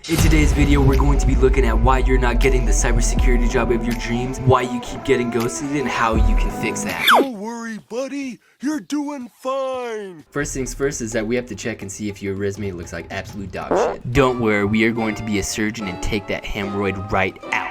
In today's video, we're going to be looking at why you're not getting the cybersecurity job of your dreams, why you keep getting ghosted, and how you can fix that. Don't worry, buddy. You're doing fine. First things first is that we have to check and see if your resume looks like absolute dog shit. Don't worry, we are going to be a surgeon and take that hemorrhoid right out.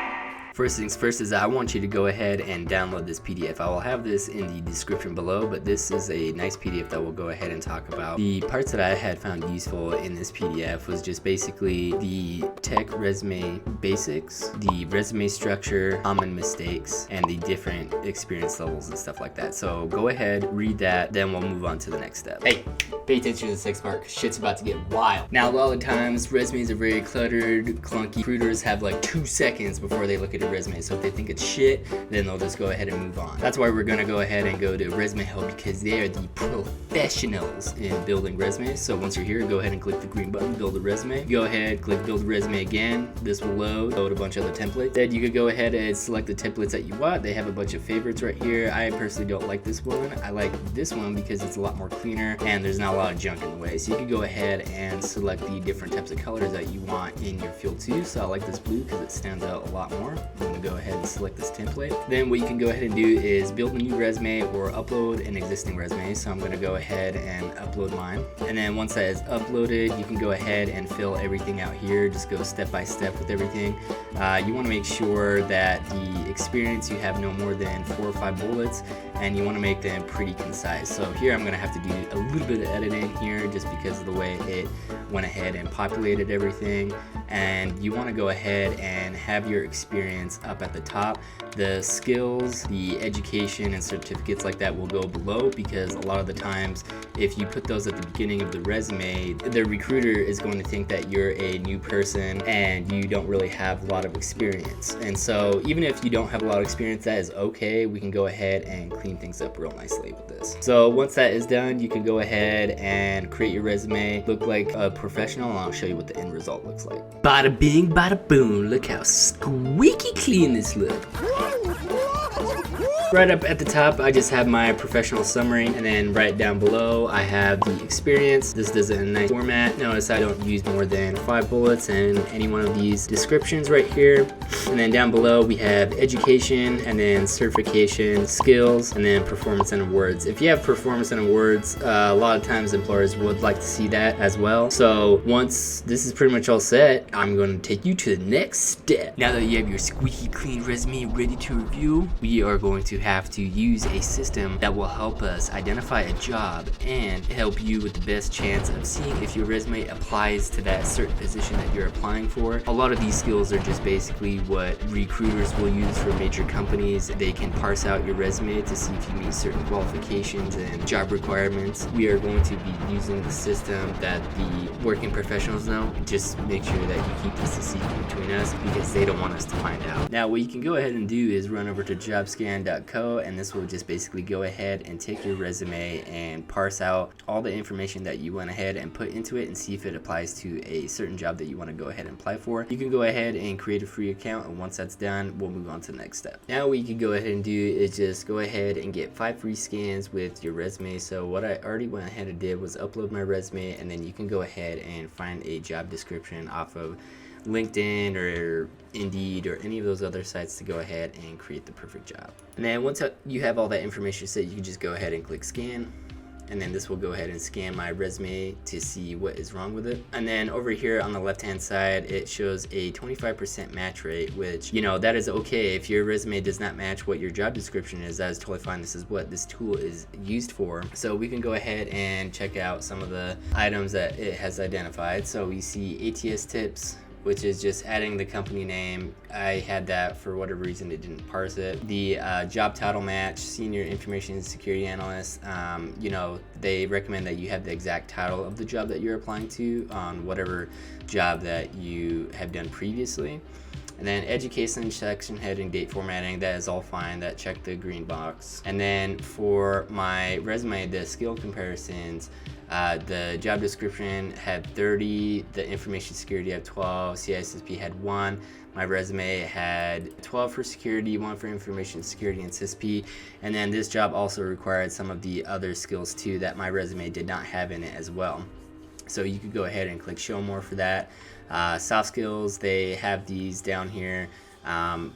First things first is that I want you to go ahead and download this PDF. I will have this in the description below, but this is a nice PDF that we'll go ahead and talk about. The parts that I had found useful in this PDF was just basically the tech resume basics, the resume structure, common mistakes, and the different experience levels and stuff like that. So go ahead, read that, then we'll move on to the next step. Hey, pay attention to the 6 mark. Shit's about to get wild. Now, a lot of times, resumes are very cluttered, clunky. Recruiters have like 2 seconds before they look at a resume, so if they think it's shit, then they'll just go ahead and move on. That's why we're gonna go ahead and go to Resume Help, because they are the professionals in building resumes. So once you're here, go ahead and click the green button, build a resume. Go ahead, click build a resume again. This will load a bunch of the templates. Then you could go ahead and select the templates that you want. They have a bunch of favorites right here. I personally don't like this one. I like this one because it's a lot more cleaner and there's not a lot of junk in the way. So you can go ahead and select the different types of colors that you want in your field too. So I like this blue because it stands out a lot more. I'm gonna go ahead and select this template. Then what you can go ahead and do is build a new resume or upload an existing resume. So I'm gonna go ahead and upload mine. And then once that is uploaded, you can go ahead and fill everything out here. Just go step by step with everything. You wanna make sure that the experience, you have no more than 4 or 5 bullets, and you wanna make them pretty concise. So here I'm gonna have to do a little bit of editing here just because of the way it went ahead and populated everything. And you wanna go ahead and have your experience up at the top. The skills, the education, and certificates like that will go below, because a lot of the times if you put those at the beginning of the resume, the recruiter is going to think that you're a new person and you don't really have a lot of experience. And so even if you don't have a lot of experience, that is okay. We can go ahead and clean things up real nicely with this. So once that is done, you can go ahead and create your resume look like a professional, and I'll show you what the end result looks like. Bada bing, bada boom. Look how squeaky clean this looks. Right up at the top, I just have my professional summary, and then right down below, I have the experience. This does it in a nice format. Notice I don't use more than 5 bullets in any one of these descriptions right here. And then down below, we have education, and then certification, skills, and then performance and awards. If you have performance and awards, a lot of times employers would like to see that as well. So once this is pretty much all set, I'm going to take you to the next step. Now that you have your squeaky clean resume ready to review, we are going to have to use a system that will help us identify a job and help you with the best chance of seeing if your resume applies to that certain position that you're applying for. A lot of these skills are just basically what recruiters will use for major companies. They can parse out your resume to see if you meet certain qualifications and job requirements. We are going to be using the system that the working professionals know. Just make sure that you keep this a secret between us, because they don't want us to find out. Now what you can go ahead and do is run over to Jobscan.com, and this will just basically go ahead and take your resume and parse out all the information that you went ahead and put into it and see if it applies to a certain job that you want to go ahead and apply for. You can go ahead and create a free account, and once that's done, we'll move on to the next step. Now what you can go ahead and do is just go ahead and get 5 free scans with your resume. So what I already went ahead and did was upload my resume, and then you can go ahead and find a job description off of LinkedIn or Indeed or any of those other sites to go ahead and create the perfect job. And then once you have all that information set, you can just go ahead and click scan, and then this will go ahead and scan my resume to see what is wrong with it. And then over here on the left hand side, it shows a 25% match rate, which, you know, that is okay. If your resume does not match what your job description is, that is totally fine. This is what this tool is used for. So we can go ahead and check out some of the items that it has identified. So we see ATS tips, which is just adding the company name. I had that for whatever reason, it didn't parse it. The job title match, Senior Information Security Analyst. You know, they recommend that you have the exact title of the job that you're applying to on whatever job that you have done previously. And then education, section heading, date formatting, that is all fine. That checked the green box. And then for my resume, the skill comparisons, the job description had 30, the information security had 12, CISSP had 1. My resume had 12 for security, 1 for information security and CISSP. And then this job also required some of the other skills too that my resume did not have in it as well. So you could go ahead and click show more for that. Soft skills, they have these down here,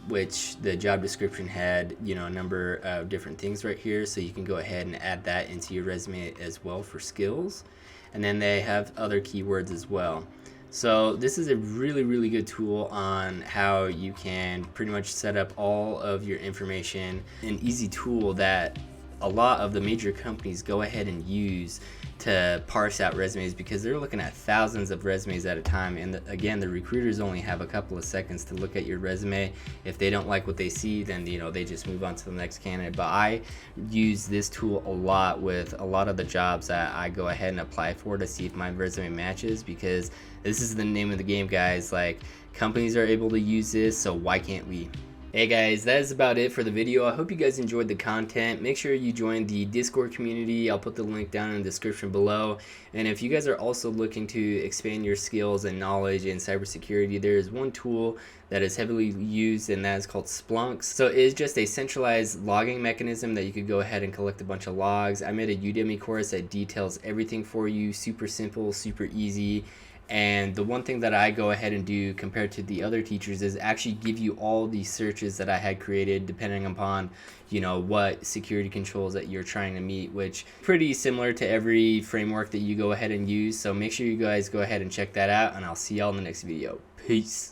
which the job description had, you know, a number of different things right here, so you can go ahead and add that into your resume as well for skills. And then they have other keywords as well. So this is a really good tool on how you can pretty much set up all of your information. An easy tool that a lot of the major companies go ahead and use to parse out resumes, because they're looking at thousands of resumes at a time, and again, the recruiters only have a couple of seconds to look at your resume. If they don't like what they see, then they just move on to the next candidate. But I use this tool a lot with a lot of the jobs that I go ahead and apply for to see if my resume matches, because this is the name of the game, guys. Like, companies are able to use this, so why can't we? Hey guys, that is about it for the video. I hope you guys enjoyed the content. Make sure you join the Discord community. I'll put the link down in the description below. And if you guys are also looking to expand your skills and knowledge in cybersecurity, there is one tool that is heavily used, and that is called Splunk. So it is just a centralized logging mechanism that you could go ahead and collect a bunch of logs. I made a Udemy course that details everything for you. Super simple, super easy. And the one thing that I go ahead and do compared to the other teachers is actually give you all these searches that I had created depending upon, what security controls that you're trying to meet, which pretty similar to every framework that you go ahead and use. So make sure you guys go ahead and check that out, and I'll see y'all in the next video. Peace.